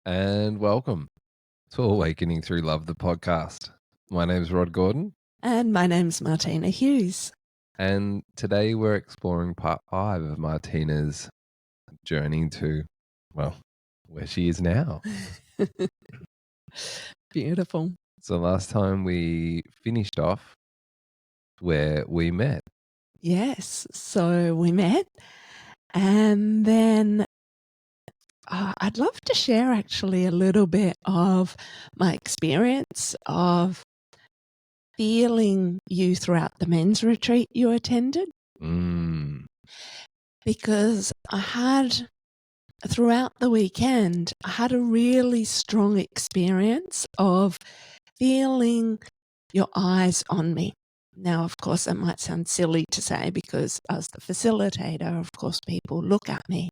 and welcome to Awakening Through Love, the podcast. My name is Rod Gordon, And my name's Martina Hughes. and today we're exploring part 5 of Martina's journey to, well, where she is now. Beautiful. So last time we finished off where we met. Yes, so we met, and then I'd love to share actually a little bit of my experience of feeling you throughout the men's retreat you attended. Because throughout the weekend, I had a really strong experience of feeling your eyes on me. Now, of course, that might sound silly to say because as the facilitator, of course, people look at me.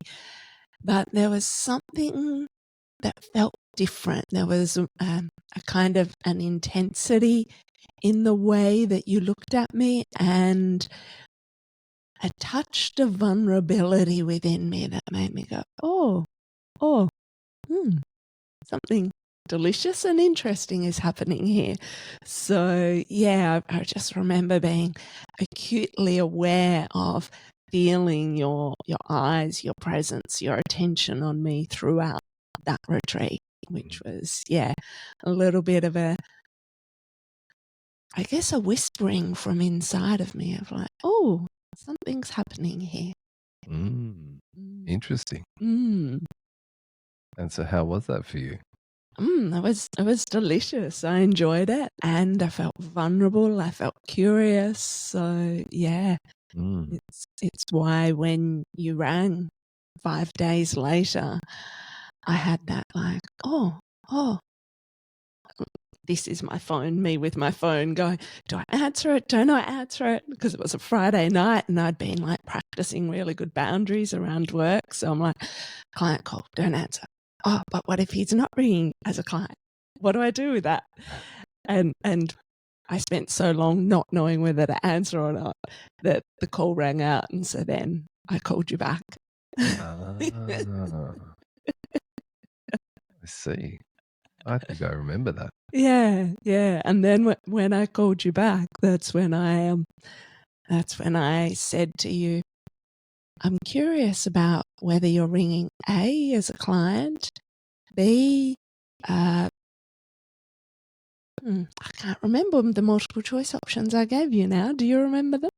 But there was something that felt different. There was a kind of an intensity in the way that you looked at me and a touch of vulnerability within me that made me go, something delicious and interesting is happening here. So, yeah, I just remember being acutely aware of feeling your eyes, your presence, your attention on me throughout that retreat, which was, a little bit of a whispering from inside of me of like, oh, something's happening here. Interesting. Mm. And so how was that for you? It was delicious. I enjoyed it and I felt vulnerable. I felt curious. So yeah, it's why when you rang 5 days later, I had that like, oh, this is my phone, me with my phone going, do I answer it? Don't I answer it? Because it was a Friday night and I'd been like practicing really good boundaries around work. So I'm like, client call, don't answer. Oh, but what if he's not ringing as a client? What do I do with that? And I spent so long not knowing whether to answer or not that the call rang out. And so then I called you back. I see. I think I remember that. Yeah. And then when I called you back, that's when I said to you, I'm curious about whether you're ringing A as a client, B, I can't remember the multiple choice options I gave you now. Do you remember them?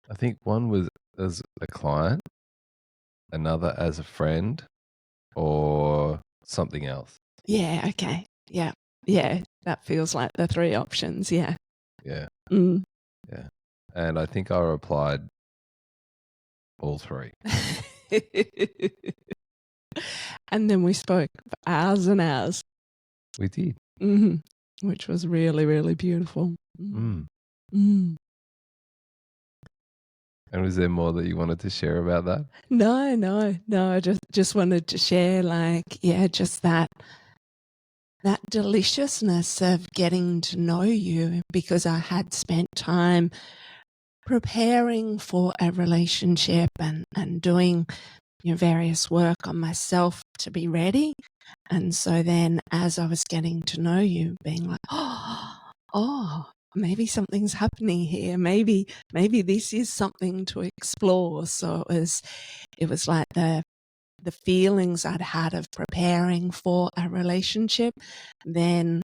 I think one was as a client, another as a friend, or something else. Yeah, okay. Yeah. That feels like the 3 options. Yeah. Yeah. Mm. Yeah. And I think I replied all 3. And then we spoke for hours and hours. We did. Which was really, really beautiful. And was there more that you wanted to share about that? No. I just wanted to share just that deliciousness of getting to know you because I had spent time preparing for a relationship and doing various work on myself to be ready. And so then as I was getting to know you, being like, oh, maybe something's happening here. Maybe this is something to explore. So it was like the feelings I'd had of preparing for a relationship, then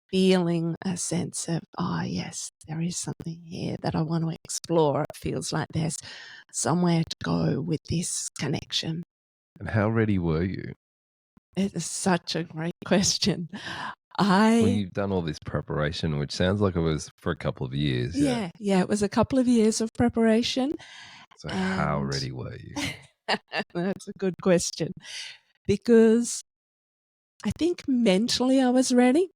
feeling a sense of, yes, there is something here that I want to explore. It feels like there's somewhere to go with this connection. And how ready were you? It is such a great question. Well, you've done all this preparation, which sounds like it was for a couple of years. Yeah, it was a couple of years of preparation. So how ready were you? That's a good question. Because I think mentally I was ready.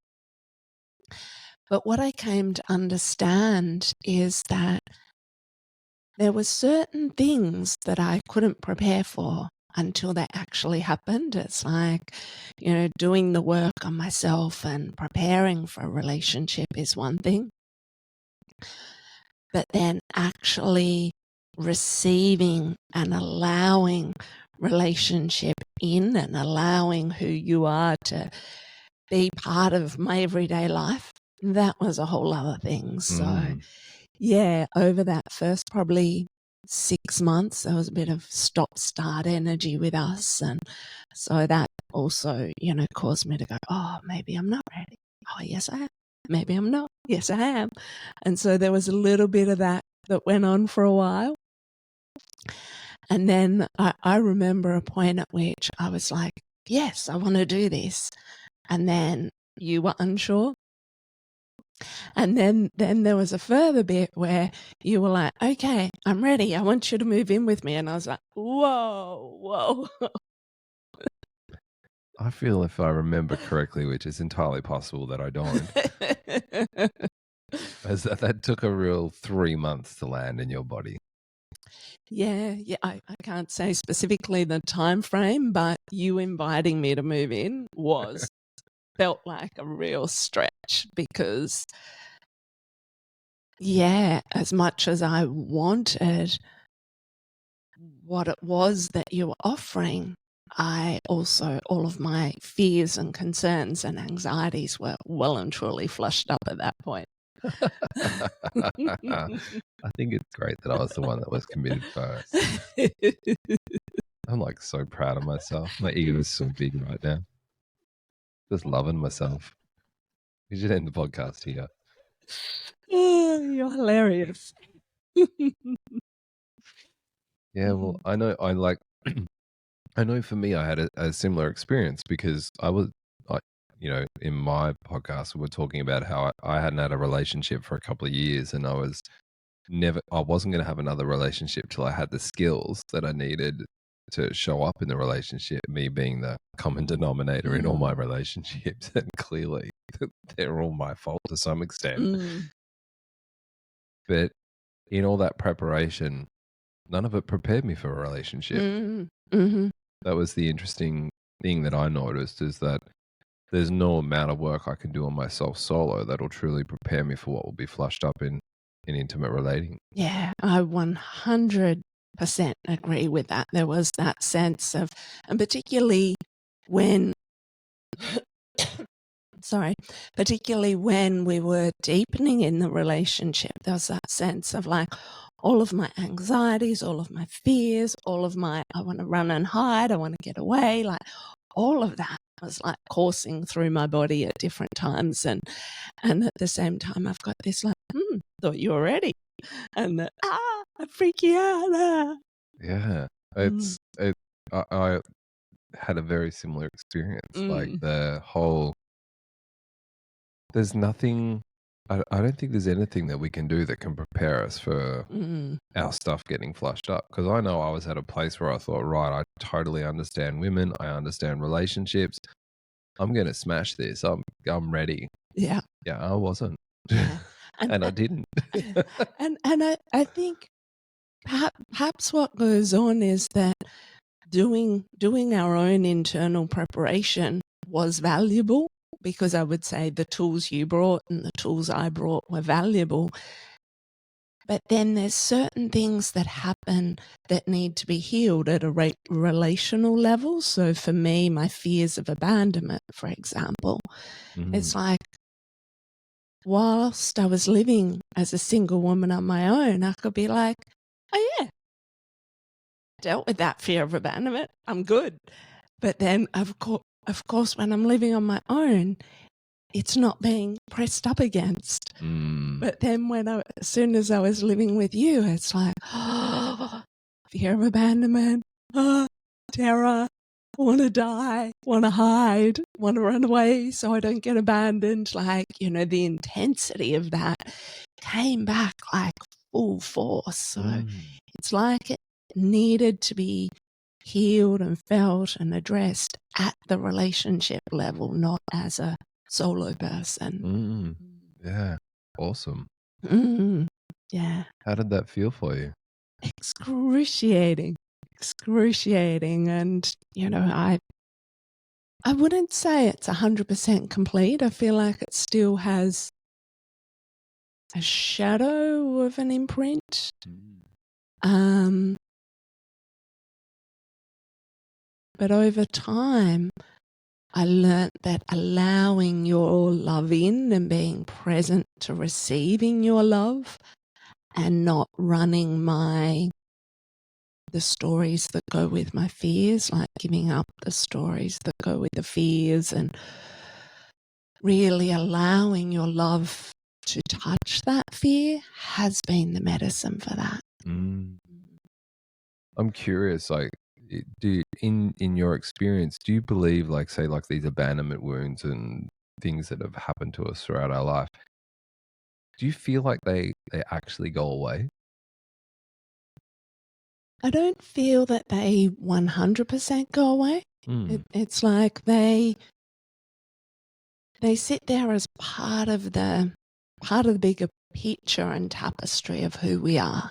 But what I came to understand is that there were certain things that I couldn't prepare for until they actually happened. It's like, doing the work on myself and preparing for a relationship is one thing. But then actually receiving and allowing relationship in and allowing who you are to be part of my everyday life, that was a whole other thing. So, yeah, over that first probably 6 months, there was a bit of stop-start energy with us. And so that also, caused me to go, oh, maybe I'm not ready. Oh, yes, I am. Maybe I'm not. Yes, I am. And so there was a little bit of that went on for a while. And then I remember a point at which I was like, yes, I want to do this. And then you were unsure. And then there was a further bit where you were like, okay, I'm ready. I want you to move in with me. And I was like, whoa. I feel if I remember correctly, which is entirely possible that I don't, is that took a real 3 months to land in your body. Yeah. I can't say specifically the time frame, but you inviting me to move in felt like a real stretch because, yeah, as much as I wanted what it was that you were offering, I also, all of my fears and concerns and anxieties were well and truly flushed up at that point. I think it's great that I was the one that was committed first. I'm like so proud of myself. My ego is so big right now. Just loving myself. We should end the podcast here. Oh, you're hilarious. Yeah, well, I know I know for me I had a similar experience because in my podcast we were talking about how I hadn't had a relationship for a couple of years and I wasn't going to have another relationship till I had the skills that I needed to show up in the relationship, me being the common denominator in all my relationships. And clearly they're all my fault to some extent. But in all that preparation, none of it prepared me for a relationship. That was the interesting thing that I noticed, is that there's no amount of work I can do on myself solo that'll truly prepare me for what will be flushed up in intimate relating. Yeah, I 100% agree with that. There was that sense of, and particularly when we were deepening in the relationship, there was that sense of like all of my anxieties, all of my fears, all of my, I want to run and hide, I want to get away, like all of that was like coursing through my body at different times. And at the same time, I've got this like, thought you were ready. And I freak you out. Yeah. I had a very similar experience. Like there's nothing, I don't think there's anything that we can do that can prepare us for our stuff getting flushed up. Because I know I was at a place where I thought, right, I totally understand women. I understand relationships. I'm going to smash this. I'm ready. Yeah. Yeah, I wasn't. Yeah. And I didn't. and I think perhaps what goes on is that doing our own internal preparation was valuable, because I would say the tools you brought and the tools I brought were valuable. But then there's certain things that happen that need to be healed at a relational level. So for me, my fears of abandonment, for example, it's like, whilst I was living as a single woman on my own, I could be like, oh yeah, dealt with that fear of abandonment, I'm good. But then of course, when I'm living on my own, it's not being pressed up against. But then as soon as I was living with you, it's like, oh, fear of abandonment, terror, want to die, want to hide, want to run away so I don't get abandoned. Like, the intensity of that came back like full force. So it's like it needed to be healed and felt and addressed at the relationship level, not as a solo person. Yeah. Awesome. Yeah. How did that feel for you? Excruciating. And, I wouldn't say it's 100% complete. I feel like it still has a shadow of an imprint. But over time, I learnt that allowing your love in and being present to receiving your love and not running the stories that go with my fears, like giving up the stories that go with the fears, and really allowing your love to touch that fear has been the medicine for that. I'm curious, like, in your experience, do you believe, like, say, like these abandonment wounds and things that have happened to us throughout our life, do you feel like they actually go away? I don't feel that they 100% go away. Mm. It's like they sit there as part of the bigger picture and tapestry of who we are.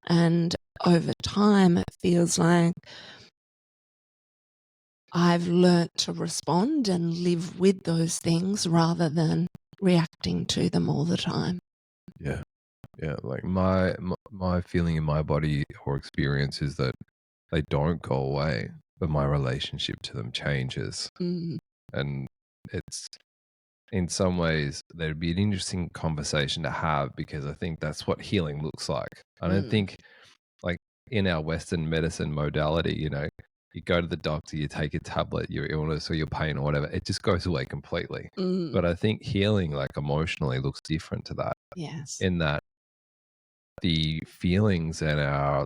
And over time, it feels like I've learnt to respond and live with those things rather than reacting to them all the time. Yeah. Yeah, like my feeling in my body or experience is that they don't go away, but my relationship to them changes. Mm, And it's in some ways there'd be an interesting conversation to have because I think that's what healing looks like. I don't mm, think, like, in our Western medicine modality, you go to the doctor, you take a tablet, your illness or your pain or whatever, it just goes away completely. mm. But I think healing, like, emotionally looks different to that, Yes. in that the feelings and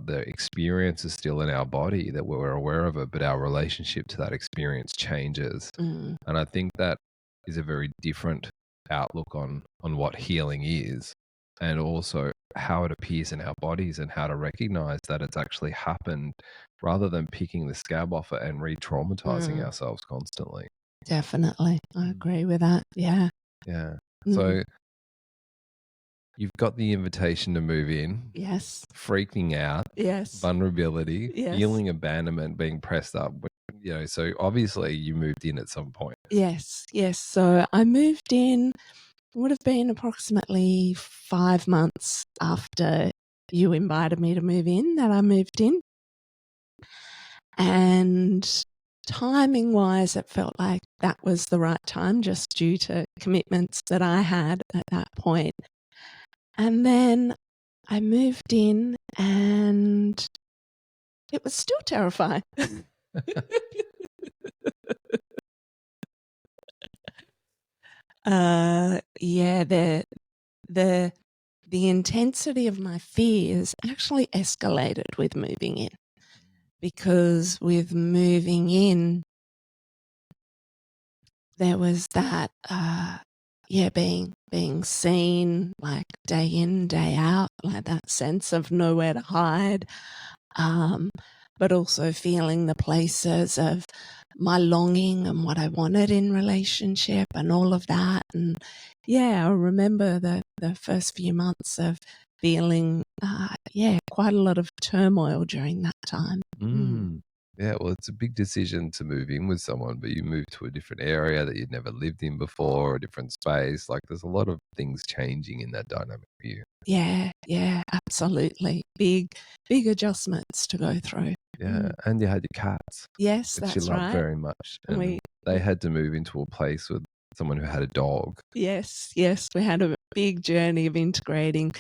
the experience is still in our body that we're aware of it, but our relationship to that experience changes. Mm, And I think that is a very different outlook on what healing is, and also how it appears in our bodies and how to recognize that it's actually happened, rather than picking the scab off it and re-traumatizing mm. ourselves constantly. Definitely. I Mm. agree with that. Yeah. Yeah. Mm. So you've got the invitation to move in, Yes. freaking out, Yes. vulnerability, Yes. feeling abandonment, being pressed up. So obviously you moved in at some point. Yes. Yes. So I moved in, would have been approximately 5 months after you invited me to move in that I moved in. And timing wise, it felt like that was the right time just due to commitments that I had at that point. And then I moved in and it was still terrifying. Yeah, the intensity of my fears actually escalated with moving in, because with moving in, there was that, being seen, like, day in, day out, like that sense of nowhere to hide, um, but also feeling the places of my longing and what I wanted in relationship and all of that. And yeah, I remember the first few months of feeling, quite a lot of turmoil during that time. Mm. Mm. Yeah, well, it's a big decision to move in with someone, but you move to a different area that you'd never lived in before, a different space. Like, there's a lot of things changing in that dynamic for you. Yeah, yeah, absolutely. Big adjustments to go through. Yeah, Mm. and you had your cats, Yes, which you that's love right. very much, and We they had to move into a place with someone who had a dog. Yes, yes, we had a big journey of integrating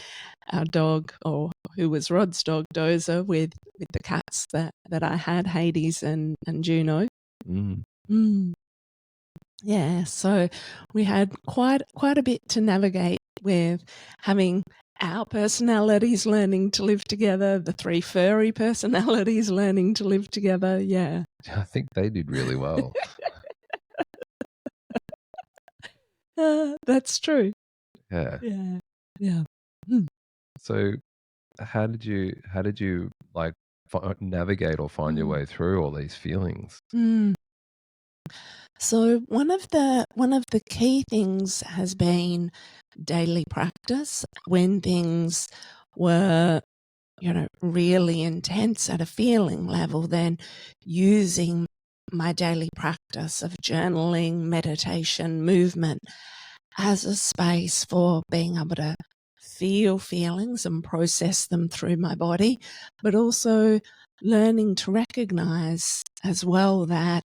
our dog, or who was Rod's dog, Dozer, with the cats that I had, Hades and Juno. Mm. Mm. Yeah, so we had quite a bit to navigate with having our personalities learning to live together, the three furry personalities learning to live together. Yeah. I think they did really well. That's true. Yeah. Yeah. Yeah. Mm. So how did you like navigate or find your Mm. way through all these feelings? Mm. So one of the key things has been daily practice. When things were, really intense at a feeling level, then using my daily practice of journaling, meditation, movement as a space for being able to feel feelings and process them through my body, but also learning to recognize as well that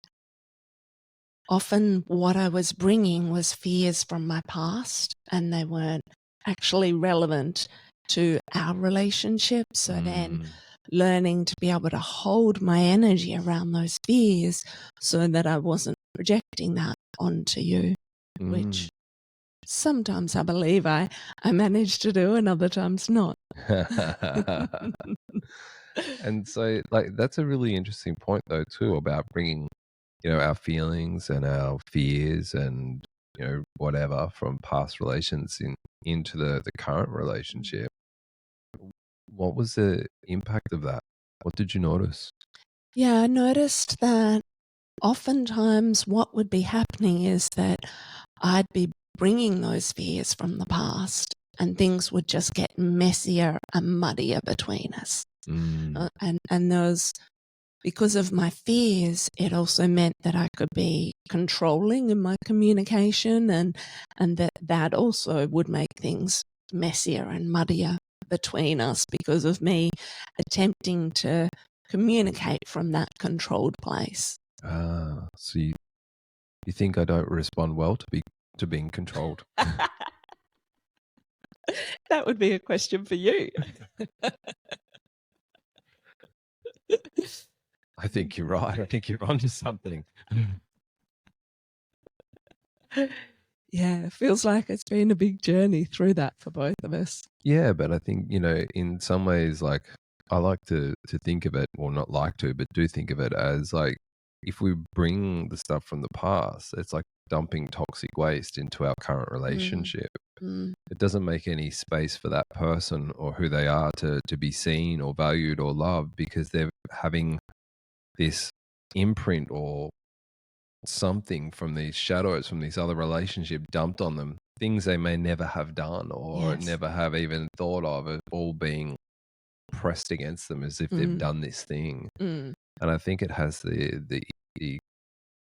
often what I was bringing was fears from my past, and they weren't actually relevant to our relationship. So then learning to be able to hold my energy around those fears so that I wasn't projecting that onto you, which sometimes I believe I managed to do and other times not. And so, like, that's a really interesting point, though, too, about bringing, our feelings and our fears and, whatever from past relations into the current relationship. What was the impact of that? What did you notice? Yeah, I noticed that oftentimes what would be happening is that I'd be bringing those fears from the past and things would just get messier and muddier between us. And those, because of my fears, it also meant that I could be controlling in my communication and that also would make things messier and muddier between us because of me attempting to communicate from that controlled place. So you think I don't respond well to being controlled? That would be a question for you. I think you're right. I think you're onto something. Yeah, it feels like it's been a big journey through that for both of us. Yeah, but I think, in some ways, like, I like to think of it, or not like to, but do think of it as like, if we bring the stuff from the past, it's like dumping toxic waste into our current relationship. It doesn't make any space for that person or who they are to be seen or valued or loved, because they're having this imprint or something from these shadows from these other relationships dumped on them, things they may never have done or never have even thought of, it all being pressed against them as if they've done this thing. And I think it has the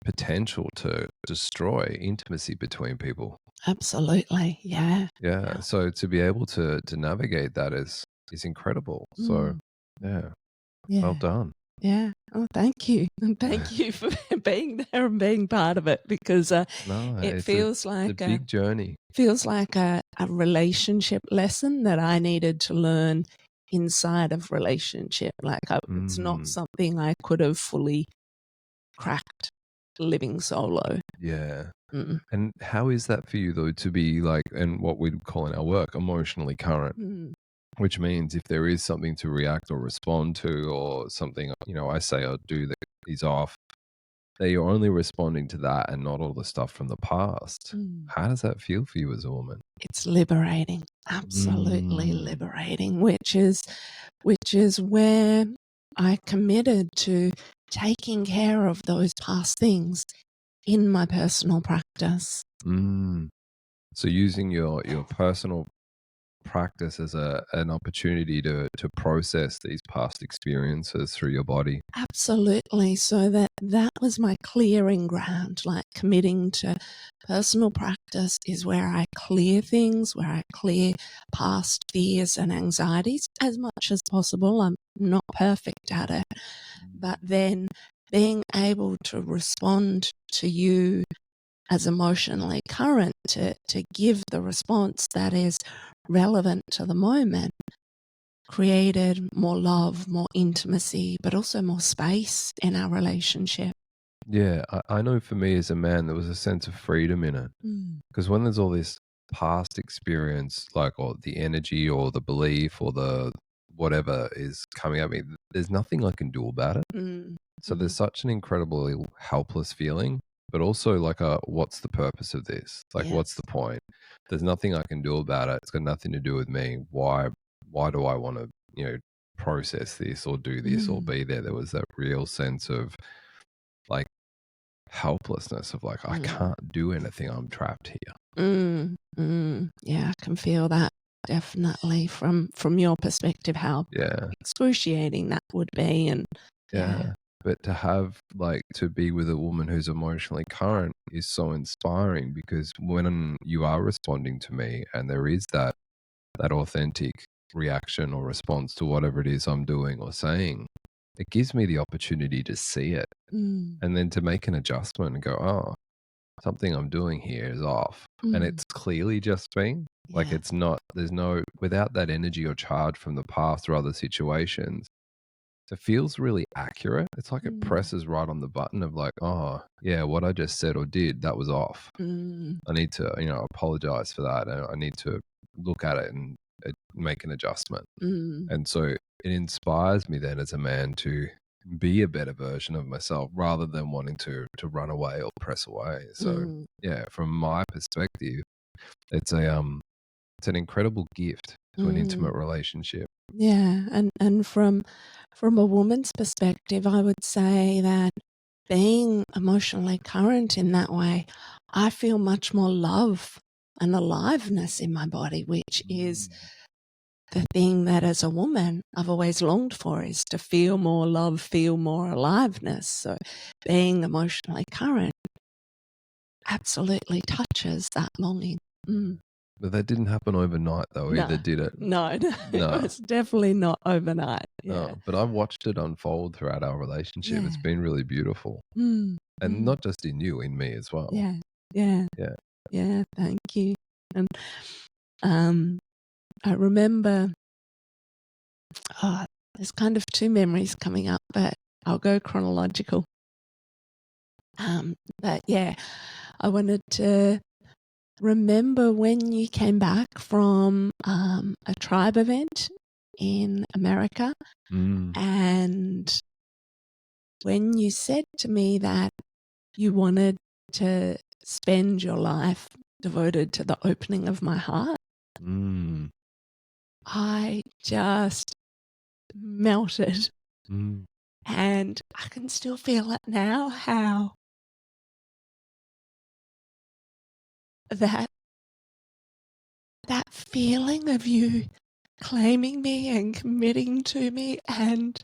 potential to destroy intimacy between people. Absolutely. Yeah. Yeah. So to be able to navigate that is incredible. So yeah. Well done. Yeah. Oh, thank you. And thank you for being there and being part of it, because No, it it's feels a like big journey. a relationship lesson that I needed to learn inside of relationship. Like it's not something I could have fully cracked living solo. Yeah. And how is that for you, though, to be like, and what we'd call in our work, emotionally current? Which means if there is something to react or respond to, or something, I say or do that is off, that you're only responding to that and not all the stuff from the past. How does that feel for you as a woman? It's liberating, absolutely liberating, which is where I committed to taking care of those past things in my personal practice. So using your personal practice as an opportunity to process these past experiences through your body. Absolutely. So that was my clearing ground, like committing to personal practice is where I clear things, where I clear past fears and anxieties as much as possible. I'm not perfect at it, but then being able to respond to you as emotionally current, to give the response that is relevant to the moment, created more love, more intimacy, but also more space in our relationship. Yeah, I know for me as a man, there was a sense of freedom in it. Because when there's all this past experience, like, or the energy or the belief or the whatever is coming at me, there's nothing I can do about it. So there's such an incredibly helpless feeling, but also like what's the purpose of this? Like, what's the point? There's nothing I can do about it. It's got nothing to do with me. Why do I want to, process this or do this or be there? There was that real sense of like helplessness of like, I can't do anything. I'm trapped here. Yeah, I can feel that definitely from your perspective, how excruciating that would be. And yeah. But to have, like, to be with a woman who's emotionally current is so inspiring, because when you are responding to me and there is that authentic reaction or response to whatever it is I'm doing or saying, it gives me the opportunity to see it Mm. and then to make an adjustment and go, oh, something I'm doing here is off. And Mm. it's clearly just me. Like Yeah. it's not, there's no, without that energy or charge from the past or other situations, it feels really accurate. It's like it Mm. presses right on the button of like, oh, yeah, what I just said or did, that was off. Mm. I need to, apologize for that. And I need to look at it and make an adjustment. Mm. And so it inspires me then as a man to be a better version of myself rather than wanting to run away or press away. So Mm. yeah, from my perspective, it's an incredible gift to an intimate Mm. relationship. Yeah, and from a woman's perspective, I would say that being emotionally current in that way, I feel much more love and aliveness in my body, which is the thing that as a woman I've always longed for, is to feel more love, feel more aliveness. So being emotionally current absolutely touches that longing. Mm. But that didn't happen overnight though No, either, did it? no, it No. was definitely not overnight. Yeah. But I've watched it unfold throughout our relationship. Yeah. It's been really beautiful. Mm. And Mm. not just in you, in me as well. Yeah. Yeah. Yeah. Yeah. Thank you. And I remember, there's kind of two memories coming up, but I'll go chronological. But yeah, I wanted to remember when you came back from a tribe event in America, and when you said to me that you wanted to spend your life devoted to the opening of my heart, I just melted. And I can still feel it now, how that feeling of you claiming me and committing to me and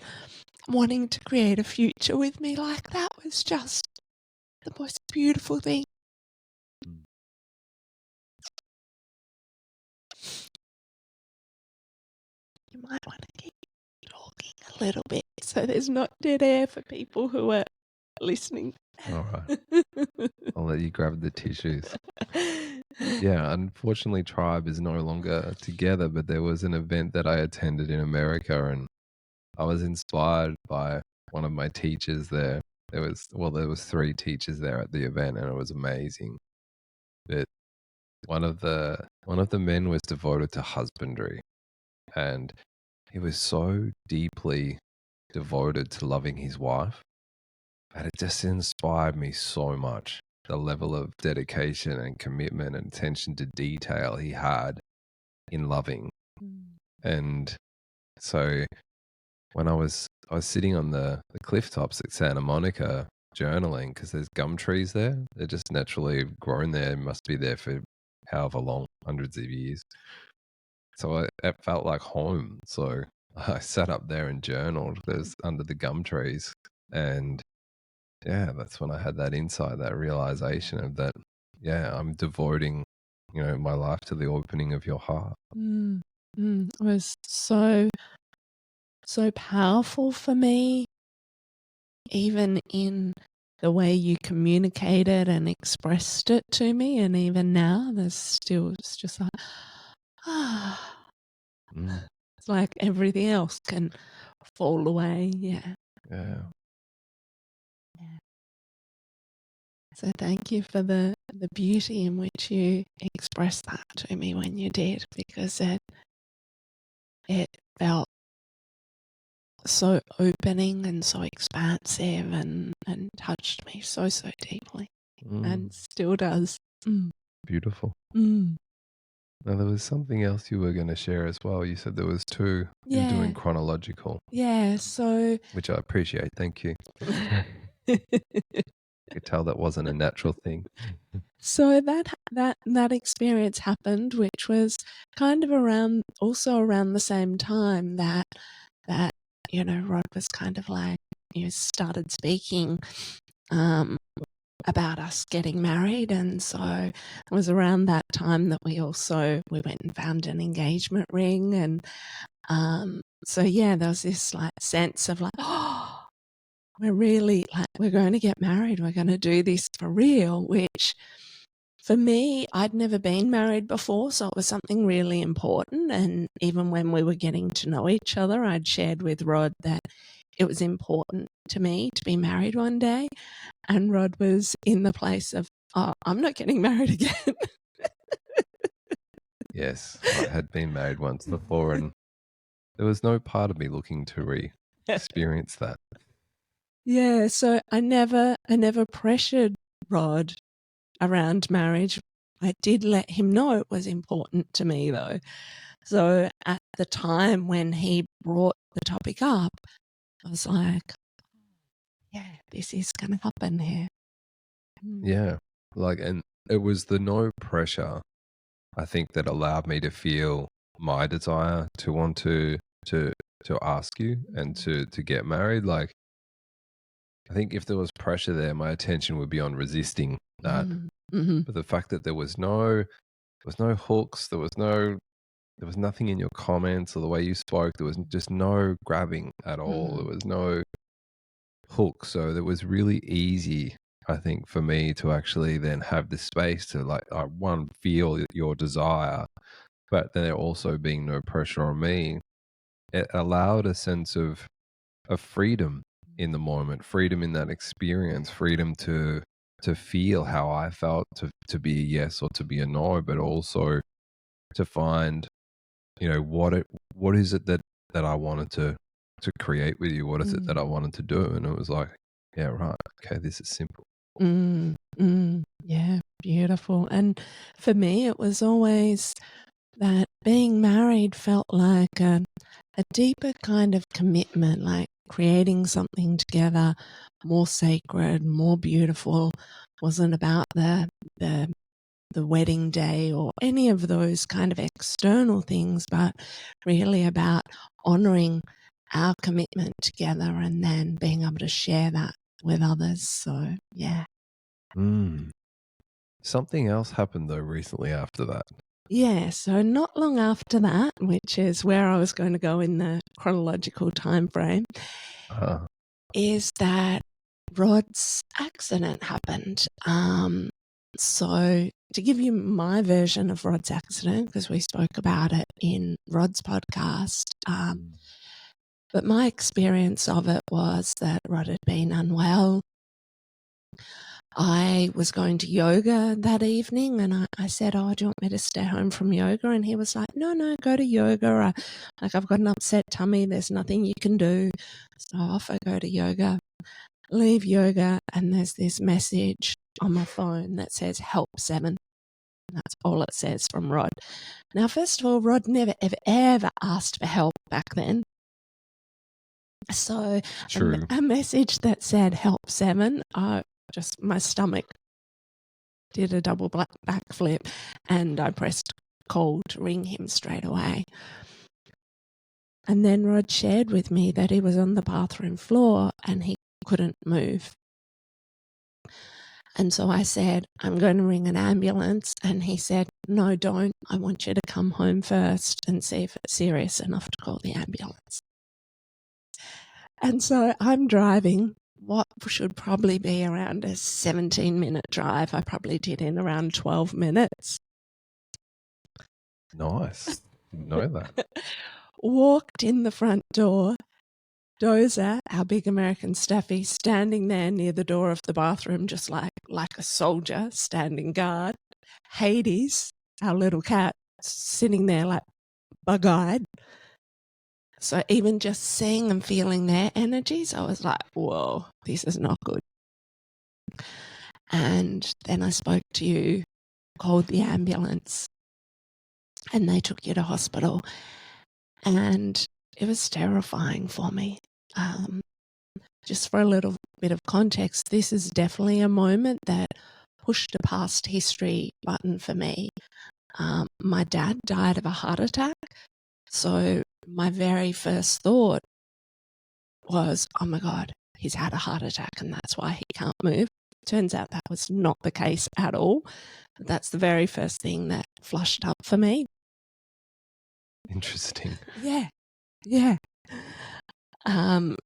wanting to create a future with me, like that was just the most beautiful thing. You might want to keep talking a little bit so there's not dead air for people who are listening. All right. I'll let you grab the tissues. Yeah, unfortunately, Tribe is no longer together, but there was an event that I attended in America and I was inspired by one of my teachers there. There was three teachers there at the event and it was amazing. But one of the men was devoted to husbandry and he was so deeply devoted to loving his wife. And it just inspired me so much. The level of dedication and commitment and attention to detail he had in loving. And so when I was sitting on the cliff tops at Santa Monica journaling because there's gum trees there. They're just naturally grown there, must be there for however long, hundreds of years. So it felt like home. So I sat up there and journaled. There's under the gum trees. And yeah, that's when I had that insight, that realization of that, yeah, I'm devoting, my life to the opening of your heart. It was so powerful for me, even in the way you communicated and expressed it to me. And even now, it's just like, it's like everything else can fall away. Yeah. Yeah. So thank you for the beauty in which you expressed that to me when you did, because it felt so opening and so expansive and touched me so deeply and still does. Beautiful. Mm. Now, there was something else you were going to share as well. You said there was two in doing chronological. Yeah, so... Which I appreciate. Thank you. I could tell that wasn't a natural thing. So that experience happened, which was kind of around the same time that Rod was kind of like, started speaking about us getting married, and so it was around that time that we went and found an engagement ring, and so yeah, there was this like sense of like, oh, we're really like, we're going to get married. We're going to do this for real, which for me, I'd never been married before. So it was something really important. And even when we were getting to know each other, I'd shared with Rod that it was important to me to be married one day. And Rod was in the place of, oh, I'm not getting married again. Yes, I had been married once before, and there was no part of me looking to re-experience that. Yeah, so I never pressured Rod around marriage. I did let him know it was important to me though. So at the time when he brought the topic up, I was like, yeah, this is going to happen here. Yeah, like, and it was the no pressure, I think, that allowed me to feel my desire to want to to ask you and to get married. Like, I think if there was pressure there, my attention would be on resisting that. Mm-hmm. But the fact that there was no hooks, there was nothing in your comments or the way you spoke, there was just no grabbing at all. There was no hook. So it was really easy, I think, for me to actually then have this space to like one, feel your desire, but then there also being no pressure on me. It allowed a sense of freedom in the moment, freedom in that experience, freedom to feel how I felt, to be a yes or to be a no, but also to find, what is it that I wanted to create with you? What is it that I wanted to do? And it was like, yeah, right, okay, this is simple. Yeah, beautiful. And for me, it was always that being married felt like a deeper kind of commitment, like creating something together more sacred, more beautiful. Wasn't about the wedding day or any of those kind of external things, but really about honoring our commitment together and then being able to share that with others. So yeah. Mm. Something else happened though recently after that. Yeah, so not long after that, which is where I was going to go in the chronological time frame, Uh, is that Rod's accident happened. So to give you my version of Rod's accident, because we spoke about it in Rod's podcast, but my experience of it was that Rod had been unwell. I was going to yoga that evening and I said, oh, do you want me to stay home from yoga? And he was like, no, go to yoga. I've got an upset tummy. There's nothing you can do. So off I go to yoga, leave yoga, and there's this message on my phone that says help 7. That's all it says from Rod. Now, first of all, Rod never, ever asked for help back then. So True. a message that said help 7, just my stomach did a double backflip and I pressed call to ring him straight away. And then Rod shared with me that he was on the bathroom floor and he couldn't move. And so I said, I'm going to ring an ambulance. And he said, no, don't. I want you to come home first and see if it's serious enough to call the ambulance. And so I'm driving what should probably be around a 17-minute drive. I probably did in around 12 minutes. Nice. Know that. Walked in the front door. Dozer, our big American staffy, standing there near the door of the bathroom, just like a soldier standing guard. Hades, our little cat, sitting there like bug-eyed. So even just seeing and feeling their energies, I was like, whoa, this is not good. And then I spoke to you, called the ambulance, and they took you to hospital. And it was terrifying for me. Just for a little bit of context, this is definitely a moment that pushed a past history button for me. My dad died of a heart attack. So my very first thought was, oh my God, he's had a heart attack and that's why he can't move. Turns out that was not the case at all. That's the very first thing that flushed up for me. Interesting. Yeah. No,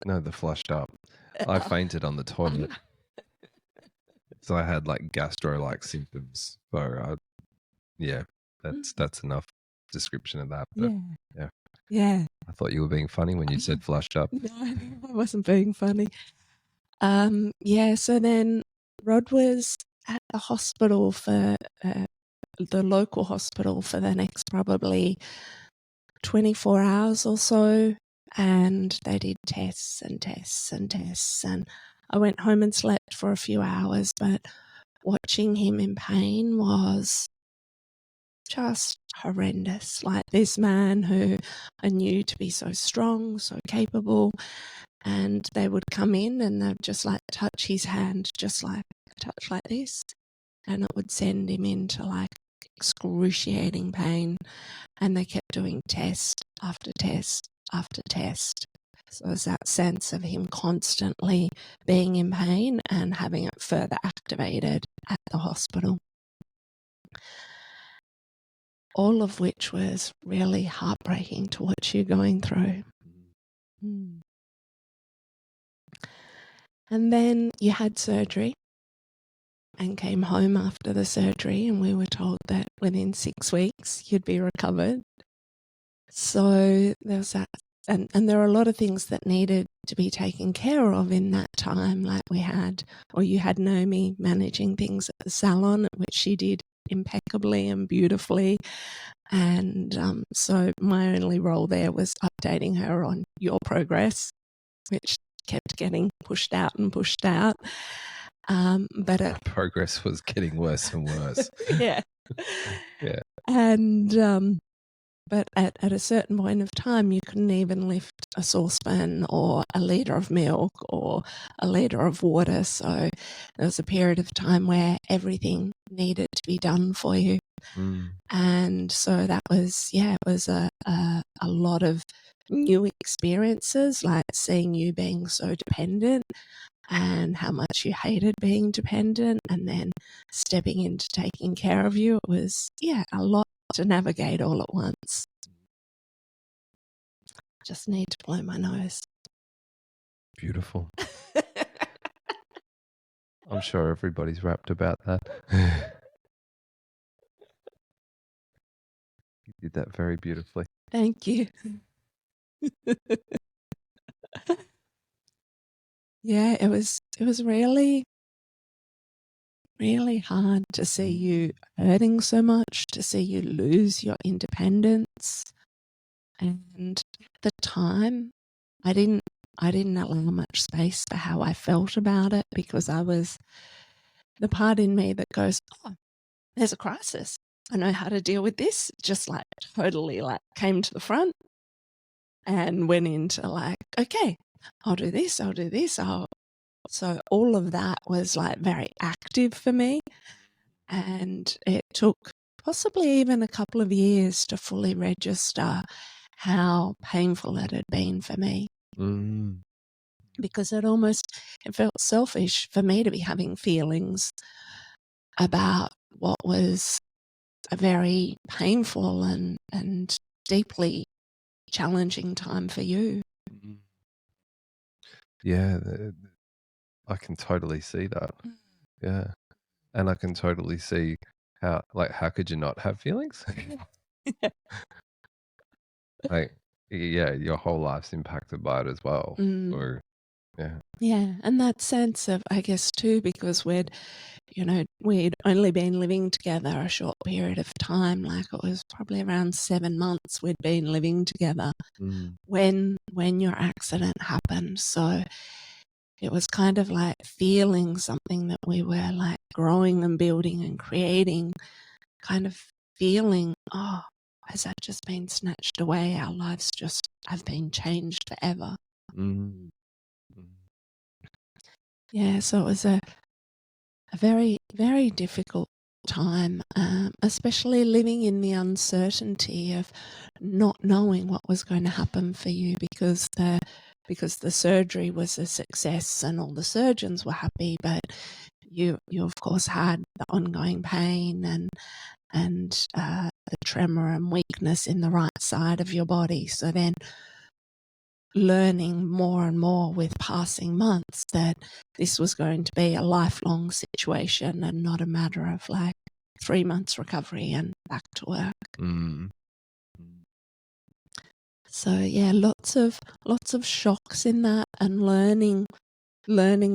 the flushed up. I fainted on the toilet. So I had like gastro-like symptoms. So yeah, that's enough description of that. But yeah. Yeah. I thought you were being funny when you said flushed up. No, I wasn't being funny. Yeah, so then Rod was at the hospital for the local hospital for the next probably 24 hours or so, and they did tests and tests and tests, and I went home and slept for a few hours, but watching him in pain was just horrendous. Like this man who I knew to be so strong, so capable, and they would come in and they'd just like touch his hand, just like a touch like this, and it would send him into like excruciating pain. And they kept doing test after test after test. So it was that sense of him constantly being in pain and having it further activated at the hospital. All of which was really heartbreaking to watch you going through. Mm. And then you had surgery and came home after the surgery, and we were told that within 6 weeks you'd be recovered. So there was that, and there are a lot of things that needed to be taken care of in that time. Like we had, or you had Naomi managing things at the salon, which she did impeccably and beautifully. And so my only role there was updating her on your progress, which kept getting pushed out and pushed out. But progress was getting worse and worse. Yeah. Yeah. And but at a certain point of time, you couldn't even lift a saucepan or a litre of milk or a litre of water. So there was a period of time where everything needed to be done for you. Mm. And so that was, it was a lot of new experiences, like seeing you being so dependent and how much you hated being dependent, and then stepping into taking care of you. It was, a lot to navigate all at once. Just need to blow my nose. Beautiful. I'm sure everybody's rapt about that. You did that very beautifully. Thank you. Yeah, it was really, really hard to see you hurting so much, to see you lose your independence. And at the time, I didn't allow much space for how I felt about it, because I was the part in me that goes, oh, there's a crisis. I know how to deal with this. Just like totally like came to the front and went into like, okay, I'll do this. So all of that was like very active for me. And it took possibly even a couple of years to fully register how painful it had been for me. Mm. Because it felt selfish for me to be having feelings about what was a very painful and deeply challenging time for you. Yeah, I can totally see that. Yeah. And I can totally see how could you not have feelings? Like, yeah, your whole life's impacted by it as well. Or, yeah. Yeah, and that sense of, I guess, too, because we'd only been living together a short period of time, like it was probably around 7 months we'd been living together when your accident happened. So it was kind of like feeling something that we were like growing and building and creating, kind of feeling, oh, has that just been snatched away? Our lives just have been changed forever. Yeah, so it was a very, very difficult time, especially living in the uncertainty of not knowing what was going to happen for you, because the surgery was a success and all the surgeons were happy, but you of course had the ongoing pain and the tremor and weakness in the right side of your body. So then learning more and more with passing months that this was going to be a lifelong situation and not a matter of like 3 months recovery and back to work. Mm. So yeah, lots of shocks in that, and learning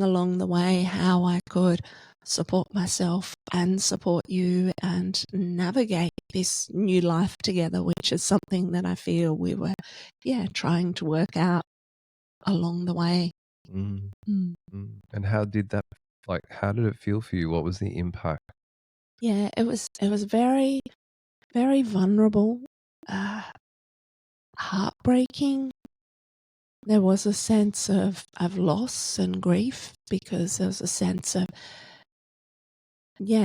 along the way how I could support myself and support you and navigate this new life together, which is something that I feel we were, trying to work out along the way. Mm. Mm. Mm. And how did it feel for you? What was the impact? Yeah, it was very, very vulnerable, heartbreaking. There was a sense of loss and grief, because there was a sense of,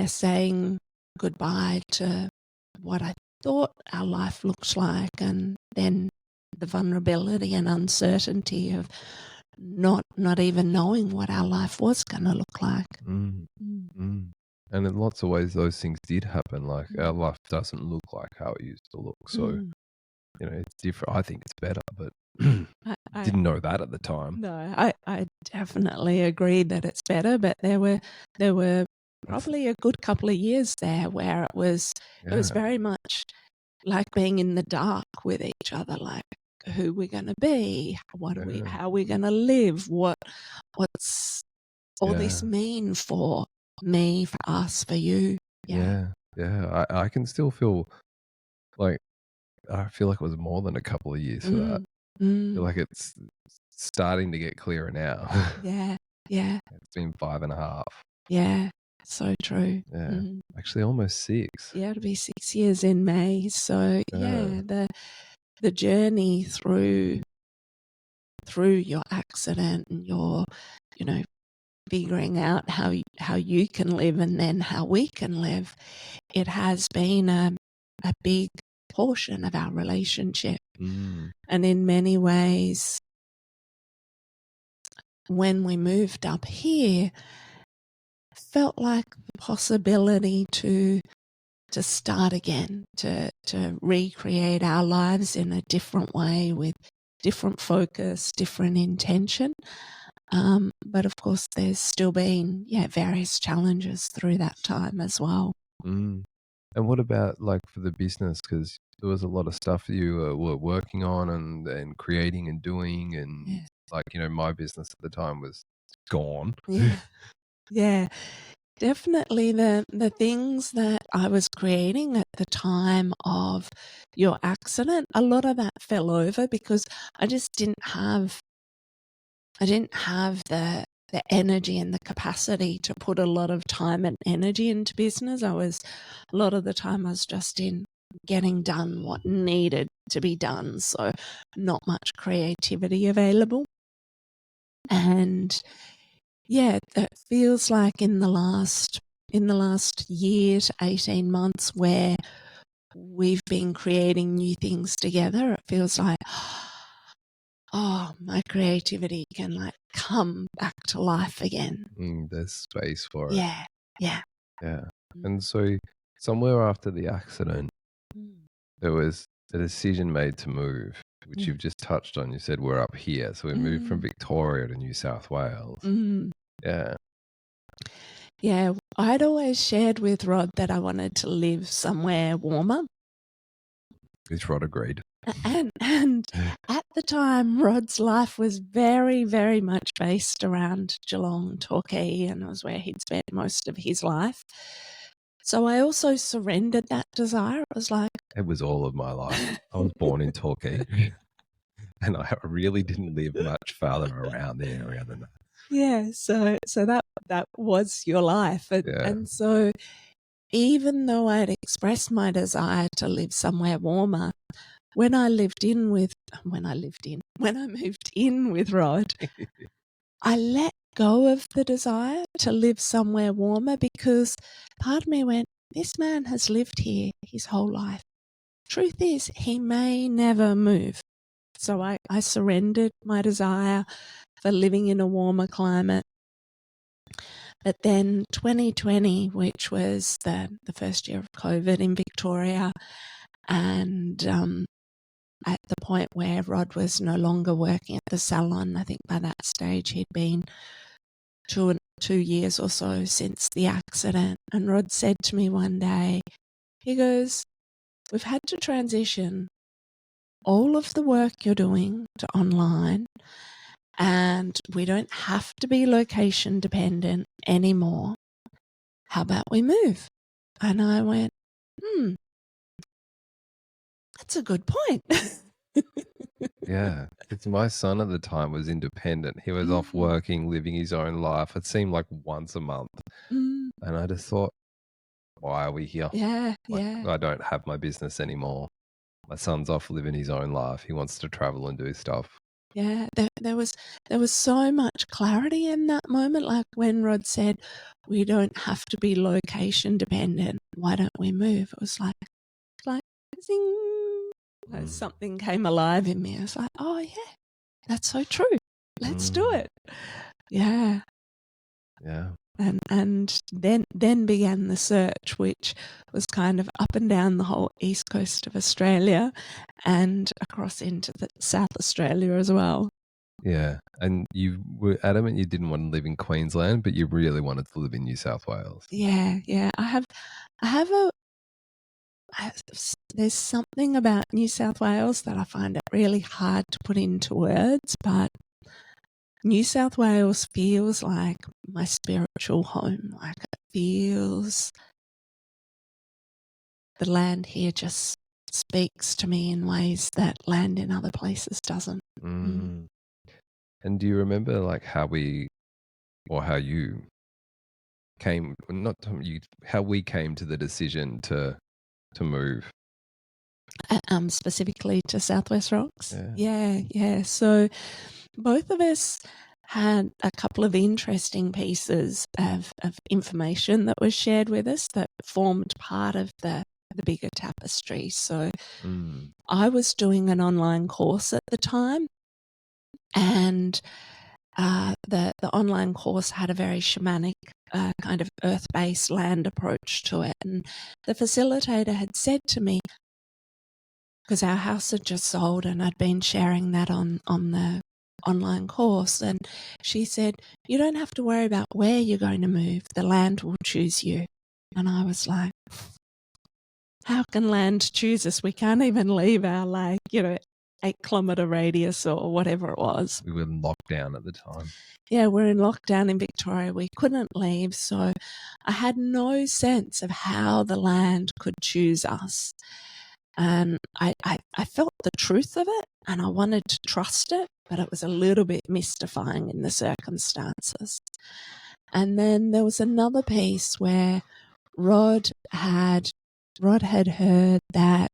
saying goodbye to what I thought our life looked like, and then the vulnerability and uncertainty of not even knowing what our life was going to look like. Mm. Mm. And in lots of ways, those things did happen. Like, our life doesn't look like how it used to look. So, it's different. I think it's better, but I didn't know that at the time. No, I definitely agree that it's better, but there were probably a good couple of years there where it was very much like being in the dark with each other, like who we're going to be, how are we going to live, what's all this mean for me, for us, for you. Yeah. I can still feel like, I feel like it was more than a couple of years for that. I feel like it's starting to get clearer now. Yeah, yeah, It's been 5.5. yeah. So true. Yeah. Actually, almost 6. Yeah, it'll be 6 years in May. So Yeah. the journey through your accident and your, figuring out how you can live and then how we can live, it has been a big portion of our relationship. And in many ways, when we moved up here, felt like the possibility to start again, to recreate our lives in a different way with different focus, different intention. But of course, there's still been, various challenges through that time as well. Mm. And what about, like, for the business? Because there was a lot of stuff that you were working on and creating and doing, and Yeah. like, my business at the time was gone. Yeah. Yeah. Definitely the things that I was creating at the time of your accident, a lot of that fell over because I just didn't have the energy and the capacity to put a lot of time and energy into business. A lot of the time I was just in getting done what needed to be done. So not much creativity available. And yeah, it feels like in the last year to 18 months where we've been creating new things together, it feels like, my creativity can like come back to life again. There's space for it. Yeah, yeah. Yeah. And so, somewhere after the accident, there was a decision made to move, which you've just touched on. You said we're up here. So we moved from Victoria to New South Wales. Yeah. Yeah, I'd always shared with Rod that I wanted to live somewhere warmer. Which Rod agreed. And at the time, Rod's life was very, very much based around Geelong, Torquay, and it was where he'd spent most of his life. So I also surrendered that desire. It was like... It was all of my life. I was born in Torquay, and I really didn't live much farther around the area than that. Yeah, so that was your life. And so even though I'd expressed my desire to live somewhere warmer, when I moved in with Rod, I let go of the desire to live somewhere warmer because part of me went, this man has lived here his whole life. Truth is, he may never move. So I surrendered my desire for living in a warmer climate. But then 2020, which was the first year of COVID in Victoria, and at the point where Rod was no longer working at the salon. I think by that stage he'd been 2 years or so since the accident. And Rod said to me one day, he goes, we've had to transition all of the work you're doing to online, and we don't have to be location dependent anymore. How about we move? And I went, that's a good point. Yeah. It's my son at the time was independent. He was off working, living his own life. It seemed like once a month. Mm, And I just thought, why are we here? yeah, Like, yeah, I don't have my business anymore. My son's off living his own life. He wants to travel and do stuff. yeah. There was so much clarity in that moment. Like when Rod said, we don't have to be location dependent. Why don't we move? It was like zing. Like something came alive in me. I was like, oh yeah, that's so true. Let's do it. Yeah. Yeah. And then began the search, which was kind of up and down the whole east coast of Australia and across into the South Australia as well. Yeah. And you were adamant you didn't want to live in Queensland, but you really wanted to live in New South Wales. Yeah, yeah. There's something about New South Wales that I find it really hard to put into words, but New South Wales feels like my spiritual home. Like it feels, the land here just speaks to me in ways that land in other places doesn't. And do you remember like how you came, not you, how we came to the decision to move? Specifically to Southwest Rocks. Yeah. Yeah. So both of us had a couple of interesting pieces of information that was shared with us that formed part of the bigger tapestry. So I was doing an online course at the time, and the online course had a very shamanic kind of earth-based land approach to it. And the facilitator had said to me, because our house had just sold and I'd been sharing that on the online course, and she said, you don't have to worry about where you're going to move. The land will choose you. And I was like, how can land choose us? We can't even leave our 8-kilometre radius or whatever it was. We were in lockdown at the time. Yeah, we're in lockdown in Victoria. We couldn't leave. So I had no sense of how the land could choose us. And I felt the truth of it and I wanted to trust it, but it was a little bit mystifying in the circumstances. And then there was another piece where Rod had heard that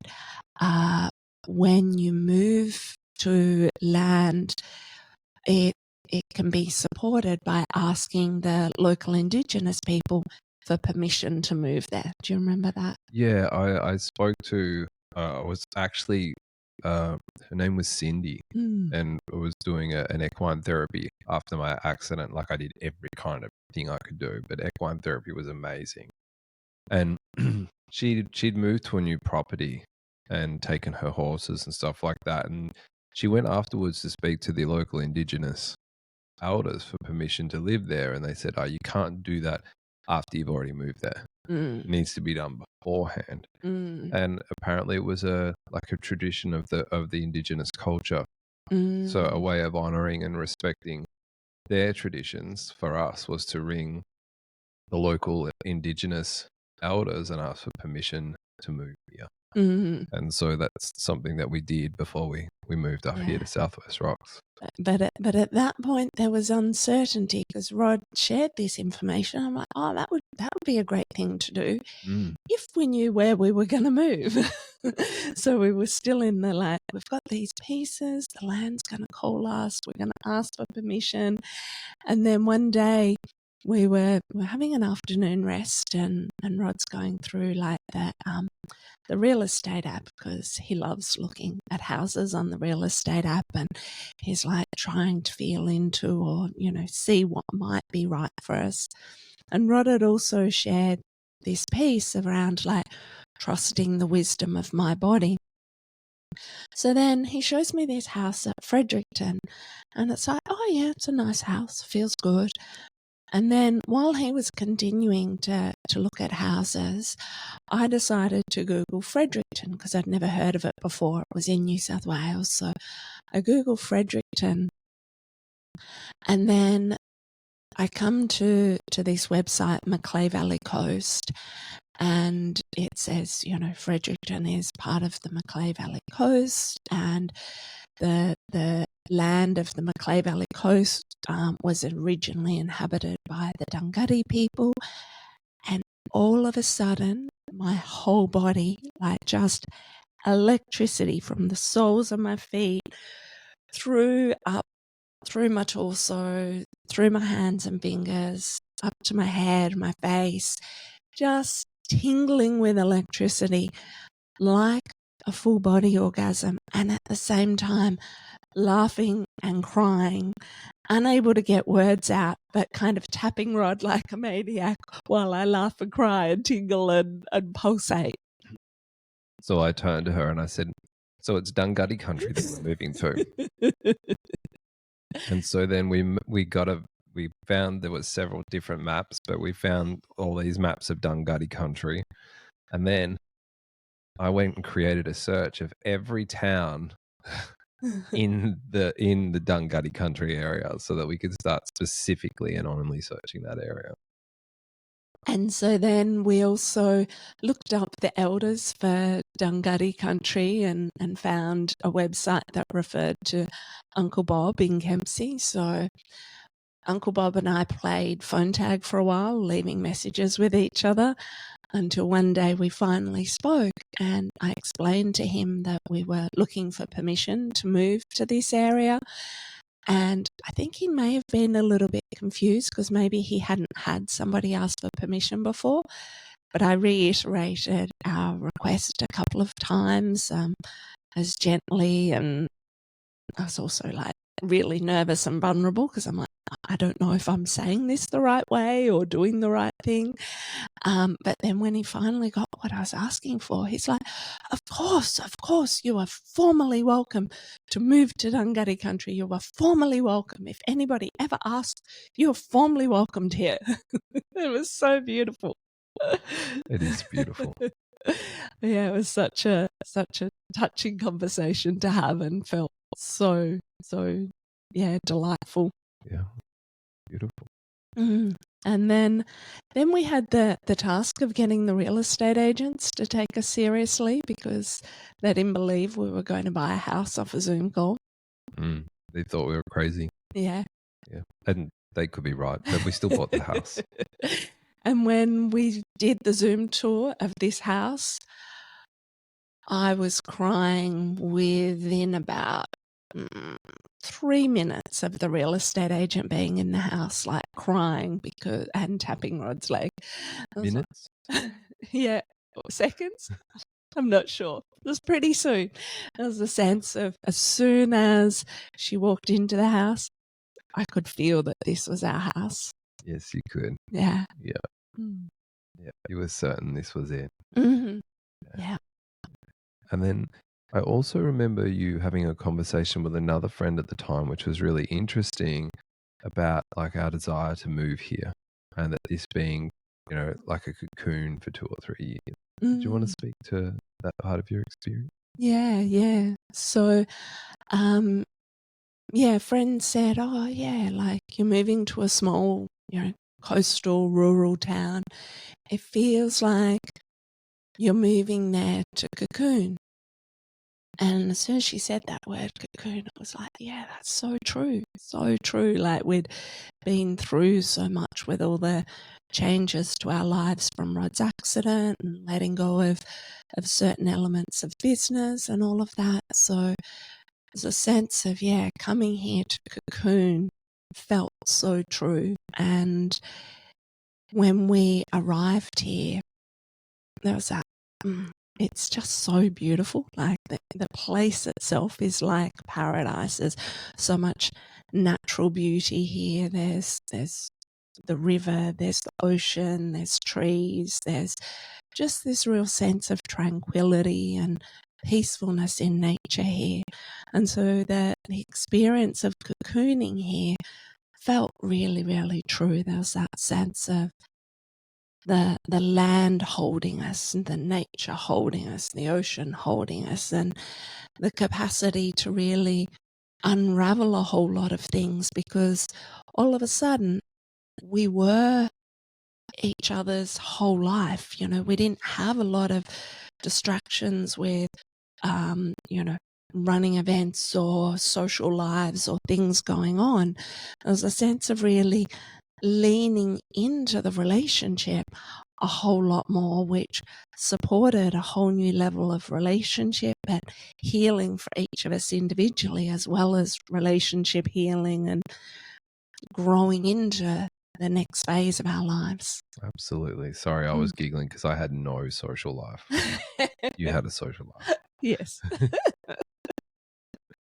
when you move to land, it can be supported by asking the local Indigenous people for permission to move there. Do you remember that? Yeah, I spoke to, was actually, her name was Cindy, and I was doing an equine therapy after my accident. Like I did every kind of thing I could do, but equine therapy was amazing. And she'd moved to a new property and taken her horses and stuff like that. And she went afterwards to speak to the local Indigenous elders for permission to live there. And they said, oh, you can't do that after you've already moved there. It needs to be done beforehand. And apparently it was a tradition of the Indigenous culture. So a way of honoring and respecting their traditions for us was to ring the local Indigenous elders and ask for permission to move here. And so that's something that we did before we moved up here to Southwest Rocks. But at that point there was uncertainty because Rod shared this information. I'm like, oh, that would be a great thing to do if we knew where we were going to move. So we were still in the we've got these pieces, the land's going to call us, we're going to ask for permission. And then one day we were having an afternoon rest and Rod's going through the real estate app because he loves looking at houses on the real estate app, and he's trying to feel into or see what might be right for us. And Rod had also shared this piece around trusting the wisdom of my body. So then he shows me this house at Fredericton, and it's like, oh yeah, it's a nice house, feels good. And then while he was continuing to look at houses, I decided to Google Fredericton because I'd never heard of it before. It was in New South Wales. So I Googled Fredericton, and then I come to this website, Macleay Valley Coast, and it says, Fredericton is part of the Macleay Valley Coast, and the land of the Macleay Valley Coast was originally inhabited by the Dunghutti people. And all of a sudden, my whole body, like just electricity from the soles of my feet through my torso, through my hands and fingers, up to my head, my face, just tingling with electricity, like a full body orgasm, and at the same time laughing and crying, unable to get words out, but kind of tapping Rod like a maniac while I laugh and cry and tingle and pulsate. So I turned to her and I said, so it's Dunghutti country that we're moving to. And so then we found there was several different maps, but we found all these maps of Dunghutti country. And then I went and created a search of every town in the Dunghutti country area so that we could start specifically anonymously searching that area. And so then we also looked up the elders for Dunghutti country and found a website that referred to Uncle Bob in Kempsey. So Uncle Bob and I played phone tag for a while, leaving messages with each other, until one day we finally spoke, and I explained to him that we were looking for permission to move to this area. And I think he may have been a little bit confused because maybe he hadn't had somebody ask for permission before. But I reiterated our request a couple of times, as gently, and I was also like really nervous and vulnerable because I'm like, I don't know if I'm saying this the right way or doing the right thing. But then when he finally got what I was asking for, he's like, of course, you are formally welcome to move to Dunghutti country. You are formally welcome. If anybody ever asks, you are formally welcomed here. It was so beautiful. It is beautiful. Yeah, it was such a touching conversation to have, and felt so delightful. Yeah, beautiful. Mm. And then we had the task of getting the real estate agents to take us seriously because they didn't believe we were going to buy a house off a Zoom call. They thought we were crazy. Yeah. Yeah. And they could be right, but we still bought the house. And when we did the Zoom tour of this house, I was crying within about 3 minutes of the real estate agent being in the house, like crying and tapping Rod's leg. Minutes? Like, yeah, seconds. I'm not sure. It was pretty soon. There was a sense of as soon as she walked into the house, I could feel that this was our house. Yes, you could. Yeah. Yeah. Yeah, you were certain this was it. Mm-hmm. Yeah. And then I also remember you having a conversation with another friend at the time, which was really interesting, about like our desire to move here, and that this being, like a cocoon for 2 or 3 years. Do you want to speak to that part of your experience? Yeah. So, friends said, oh, yeah, like you're moving to a small, coastal rural town. It feels like you're moving there to cocoon. And as soon as she said that word cocoon, I was like, yeah, that's so true. So true. Like we'd been through so much with all the changes to our lives from Rod's accident and letting go of certain elements of business and all of that. So there's a sense of, coming here to cocoon felt so true. And when we arrived here, there was that, it's just so beautiful. Like the place itself is like paradise. There's so much natural beauty here. There's the river, there's the ocean, there's trees, there's just this real sense of tranquility and peacefulness in nature here. And so the experience of cocooning here felt really, really true. There was that sense of the land holding us, and the nature holding us, the ocean holding us, and the capacity to really unravel a whole lot of things, because all of a sudden we were each other's whole life. We didn't have a lot of distractions with, running events or social lives or things going on. There's a sense of really leaning into the relationship a whole lot more, which supported a whole new level of relationship and healing for each of us individually, as well as relationship healing and growing into the next phase of our lives. Absolutely. Sorry, I was giggling because I had no social life. You had a social life. Yes.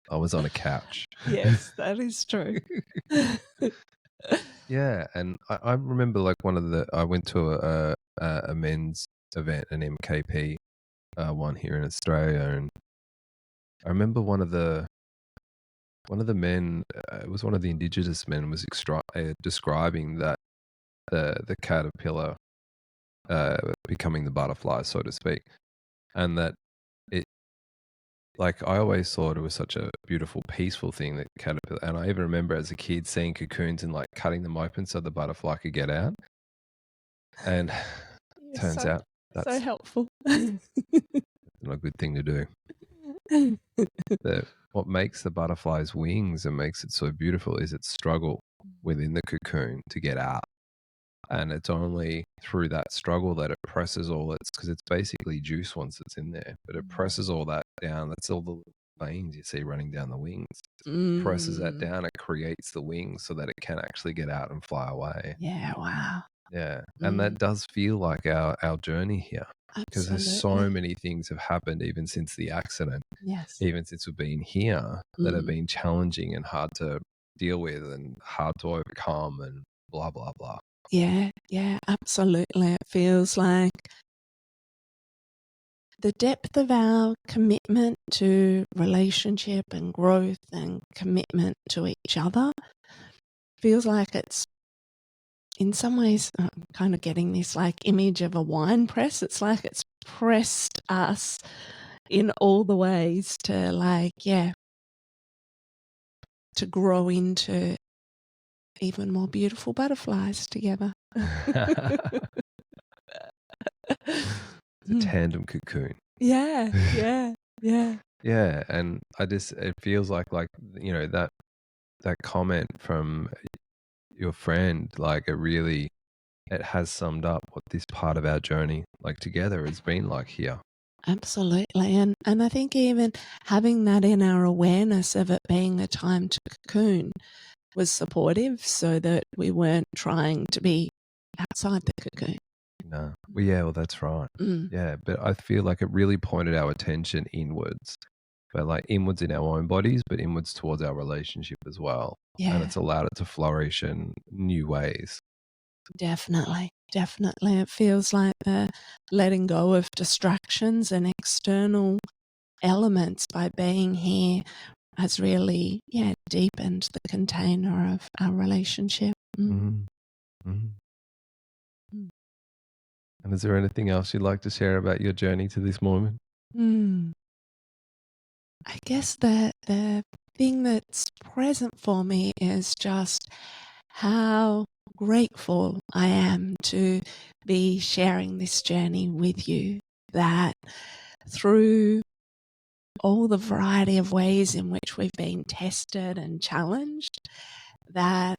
I was on a couch. Yes, that is true. Yeah, and I remember like I went to a men's event, an MKP one here in Australia, and I remember one of the men, it was one of the Indigenous men, was describing that the caterpillar becoming the butterfly, so to speak, and that it, like, I always thought it was such a beautiful, peaceful thing, that caterpillar. And I even remember as a kid seeing cocoons and like cutting them open so the butterfly could get out. And turns out that's so helpful. not a good thing to do. What makes the butterfly's wings and makes it so beautiful is its struggle within the cocoon to get out. And it's only through that struggle that it presses all its, because it's basically juice once it's in there, but it presses all that down. That's all the veins you see running down the wings. Presses that down, it creates the wings so that it can actually get out and fly away. Yeah, wow. Yeah. And that does feel like our journey here. Because there's so many things have happened even since the accident. Yes. Even since we've been here, that have been challenging and hard to deal with and hard to overcome and blah, blah, blah. Yeah, absolutely. It feels like the depth of our commitment to relationship and growth and commitment to each other feels like it's, in some ways, I'm kind of getting this like image of a wine press. It's like it's pressed us in all the ways to to grow into even more beautiful butterflies together. It's a tandem cocoon. Yeah. Yeah, and it feels like that comment from your friend, like it has summed up what this part of our journey, like together, has been like here. Absolutely. And I think even having that in our awareness of it being a time to cocoon was supportive, so that we weren't trying to be outside the cocoon. No. Well, yeah, well, that's right. Yeah, but I feel like it really pointed our attention inwards, but like inwards in our own bodies, but inwards towards our relationship as well. Yeah. And it's allowed it to flourish in new ways. Definitely. It feels like the letting go of distractions and external elements by being here has really, deepened the container of our relationship. And is there anything else you'd like to share about your journey to this moment? I guess the thing that's present for me is just how grateful I am to be sharing this journey with you, that through all the variety of ways in which we've been tested and challenged, that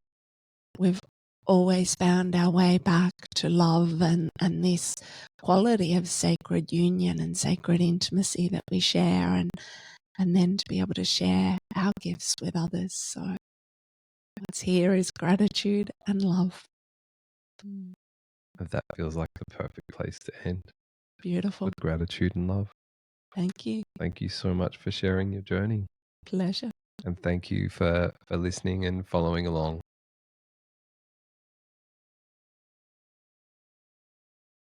we've always found our way back to love and this quality of sacred union and sacred intimacy that we share, and then to be able to share our gifts with others. So what's here is gratitude and love. That feels like the perfect place to end. Beautiful. With gratitude and love. Thank you. Thank you so much for sharing your journey. Pleasure. And thank you for listening and following along.